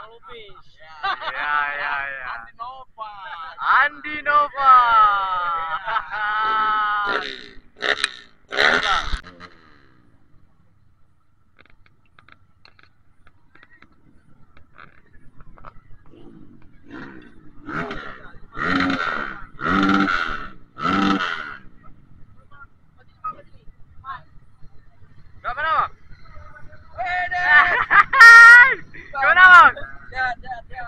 Lubis. Ya, ya, ya. Andi Nova. Andi Nova. Berapa nama? Gimana bang? Ya, ya, ya.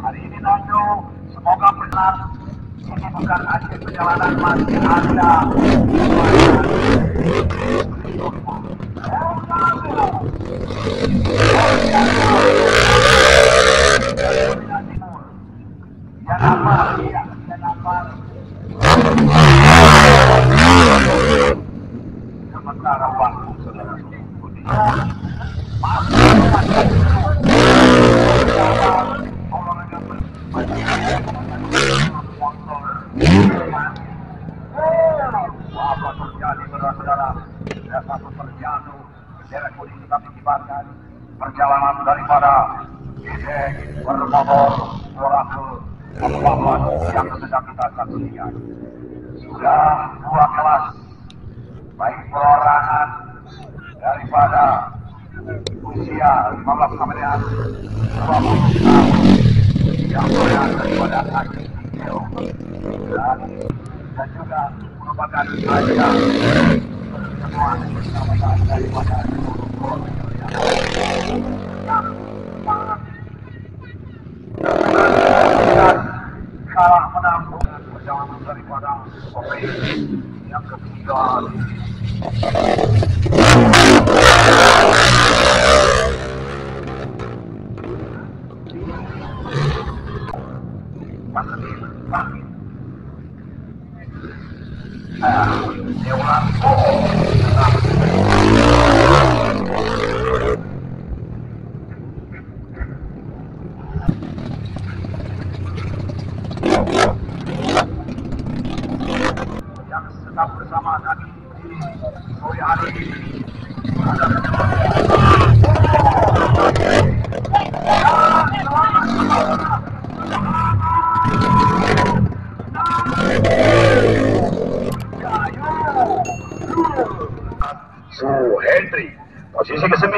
Hari ini Nando, semoga benar ini bukan akhir perjalanan masih Anda. Sementara waktu saudara apa terjadi saudara-saudara? Satu terjatuh, bendera kuning tetap dikibarkan. Perjalanan daripada bermotor Oracle Pembangunan yang sedang kita saksikan sudah dua kelas, baik perorangan daripada usia 15 sampai dengan 20 tahun yang berat daripada Haji dan juga merupakan ajang semua sama-sama daripada salah menampung perjalanan daripada operasi yang ketiga. Yang sedang bersama kami sore hari ini Su Hendri, posisi ke-9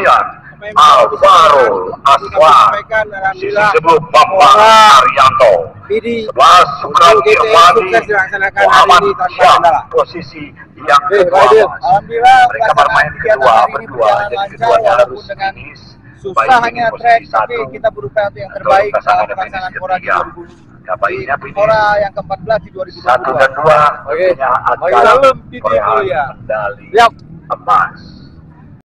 Alvaro Aswan, posisi 10 Bapak Arianto, 11 Sukarti Irwandi, Muhammad Syah, posisi yang kedua. Mereka bermain kedua berdua, jadi keduanya harus finish. Susahnya trek, tapi kita berupaya untuk yang terbaik dalam pelaksanaan Pora di 2020. Pora yang ke-14 di 2022. 1 dan 2 tentunya akan meraih medali emas.